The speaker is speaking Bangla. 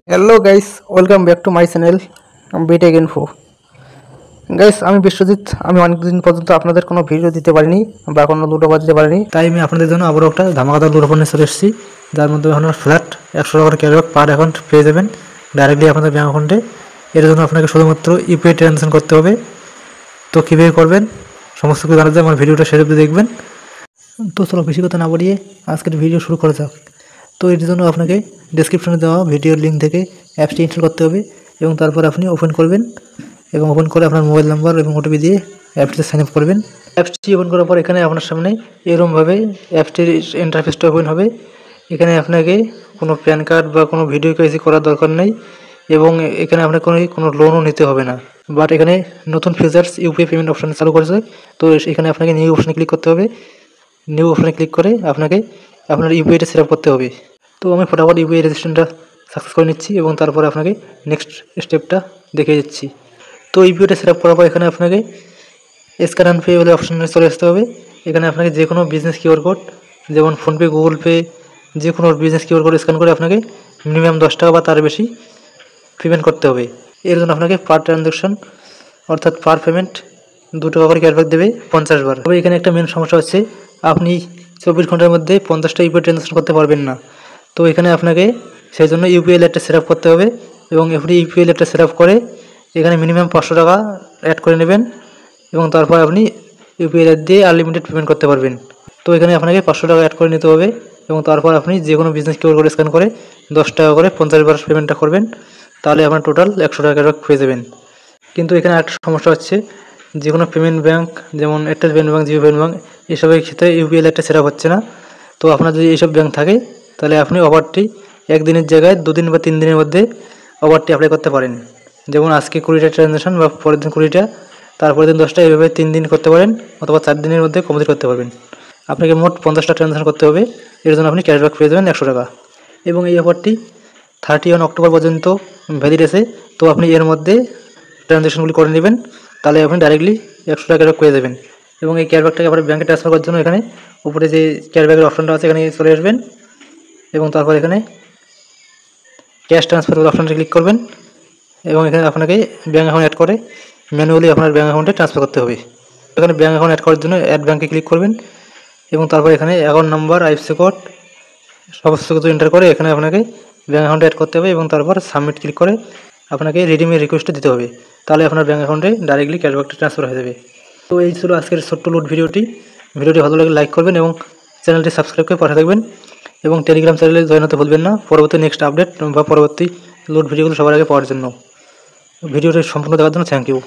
Hello guys, welcome back to my channel BTech info. Guys, আমি বিশ্বজিৎ। আমি অনেকদিন পর্যন্ত আপনাদের কোনো ভিডিও দিতে পারিনি বা কোনো লুডো দিতে পারিনি, তাই আমি আপনাদের জন্য আবারও একটা ধামাকাদার লুডো নিয়ে চলে এসেছি, যার মধ্যে আপনার ফ্ল্যাট 100 টাকার ক্যাশব্যাক পার অ্যাকাউন্ট পেয়ে যাবেন ডাইরেক্টলি আপনাদের ব্যাঙ্ক অ্যাকাউন্টে। এর জন্য আপনাকে শুধুমাত্র ইউপিআই ট্রানজাকশন করতে হবে। তো কীভাবে করবেন সমস্ত কিছু জানার জন্য আমার ভিডিওটা শেষ অবধি দেখবেন। তো চলো বেশি কথা না বলিয়ে আজকের ভিডিও শুরু করা যাক। তো এর জন্য আপনাকে ডেসক্রিপশনে দেওয়া ভিডিওর লিঙ্ক থেকে অ্যাপসটি ইনস্টল করতে হবে এবং তারপর আপনি ওপেন করবেন এবং ওপেন করে আপনার মোবাইল নাম্বার এবং ওটিপি দিয়ে অ্যাপটিতে সাইন আপ করবেন। অ্যাপসটি ওপেন করার পর এখানে আপনার সামনে এরকমভাবে অ্যাপসটির ইন্টারফেসটা ওপেন হবে। এখানে আপনাকে কোনো প্যান কার্ড বা কোনো ভিডিও কেসি করার দরকার নেই এবং এখানে আপনার কোনো লোনও নিতে হবে না। বাট এখানে নতুন ফিচার্স ইউপিআই পেমেন্ট অপশান চালু করেছে। তো এখানে আপনাকে নিউ অপশানে ক্লিক করতে হবে। নিউ অপশানে ক্লিক করে আপনাকে আপনার ইউপিআইটা সেট আপ করতে হবে। তো আমি ফটাফট ইউপিআই রেজিস্ট্রেশনটা সাকসেস করে নিচ্ছি এবং তারপরে আপনাকে নেক্সট স্টেপটা দেখিয়ে দিচ্ছি। তো ইউপিআইটা সেট আপ করার পর এখানে আপনাকে স্ক্যান অ্যান্ড পে বলে অপশানে চলে আসতে হবে। এখানে আপনাকে যে কোনো বিজনেস কিউআর কোড, যেমন ফোনপে, গুগল পে, যে কোনো বিজনেস কিউআর কোড স্ক্যান করে আপনাকে মিনিমাম 10 টাকা বা তার বেশি পেমেন্ট করতে হবে। এর জন্য আপনাকে পার ট্রানজ্যাকশন অর্থাৎ পার পেমেন্ট 2 টাকা করে ক্যাশব্যাক দেবে 50 বার। তবে এখানে একটা মেন সমস্যা হচ্ছে, আপনি 24 ঘন্টার মধ্যে 50টা ইউপিআই ট্রানজ্যাকশন করতে পারবেন না। তো এখানে আপনাকে সেই জন্য ইউপিআই লেটটা সেট আপ করতে হবে এবং এফডি ইউপিআই লেটটা সেট আপ করে এখানে মিনিমাম 500 টাকা অ্যাড করে নেবেন এবং তারপর আপনি ইউপিআই লেট দিয়ে আনলিমিটেড পেমেন্ট করতে পারবেন। তো এখানে আপনাকে 500 টাকা অ্যাড করে নিতে হবে এবং তারপর আপনি যে কোনো বিজনেস কিউআর কোড স্ক্যান করে 10 টাকা করে 50 বার পেমেন্টটা করবেন, তাহলে আপনার টোটাল 100 টাকা পেয়ে যাবেন। কিন্তু এখানে একটা সমস্যা হচ্ছে, যে কোনো পেমেন্ট ব্যাঙ্ক যেমন Airtel payment bank, Jio payment bank এসবের ক্ষেত্রে ইউপিআই লেটটা সেট আপ হচ্ছে না। তো আপনার যদি এইসব ব্যাঙ্ক থাকে তাহলে আপনি অফারটি একদিনের জায়গায় 2 দিন বা 3 দিনের মধ্যে অফারটি অ্যাপ্লাই করতে পারেন। যেমন আজকে 20টা ট্রানজ্যাকশন বা পরের দিন 20টা, তারপরের দিন 10টা, এভাবে 3 দিন করতে পারেন অথবা 4 দিনের মধ্যে কমপ্লিট করতে পারবেন। আপনাকে মোট 50টা ট্রানজ্যাকশন করতে হবে। এর জন্য আপনি ক্যাশব্যাক পেয়ে যাবেন 100 টাকা এবং এই অফারটি 31 অক্টোবর পর্যন্ত ভ্যালিড আছে। তো আপনি এর মধ্যে ট্রানজ্যাকশনগুলি করে নেবেন, তাহলে আপনি ডাইরেক্টলি 100 টাকা ক্যাশব্যাক পেয়ে যাবেন। এবং এই ক্যাশব্যাকটাকে আপনার ব্যাঙ্কে ট্রান্সফার করার জন্য এখানে উপরে যে ক্যাশব্যাকের অপশনটা আছে এখানে চলে আসবেন এবং তারপর এখানে ক্যাশ ট্রান্সফার অপশানটা ক্লিক করবেন এবং এখানে আপনাকে ব্যাঙ্ক অ্যাকাউন্ট অ্যাড করে ম্যানুয়ালি আপনার ব্যাঙ্ক অ্যাকাউন্টে ট্রান্সফার করতে হবে। এখানে ব্যাঙ্ক অ্যাকাউন্ট অ্যাড করার জন্য অ্যাড ব্যাঙ্কে ক্লিক করবেন এবং তারপর এখানে অ্যাকাউন্ট নাম্বার, আইএফএসসি কোড সমস্ত কিছু এন্টার করে এখানে আপনাকে ব্যাঙ্ক অ্যাকাউন্ট অ্যাড করতে হবে এবং তারপর সাবমিট ক্লিক করে আপনাকে রিডিমের রিকোয়েস্টটা দিতে হবে, তাহলে আপনার ব্যাঙ্ক অ্যাকাউন্টে ডাইরেক্টলি ক্যাশব্যাকটা ট্রান্সফার হয়ে যাবে। তো এই ছিল আজকের ছোট্ট লুট ভিডিওটি ভালো লাগলে লাইক করবেন এবং চ্যানেলটি সাবস্ক্রাইব করে পাশে থাকবেন এবং টেলিগ্রাম চ্যানেলে জয়েন হতে ভুলবেন না পরবর্তী নেক্সট আপডেট বা পরবর্তী লুট ভিডিওগুলো সবার আগে পাওয়ার জন্য। ভিডিওটি সম্পূর্ণ দেখার জন্য থ্যাংক ইউ।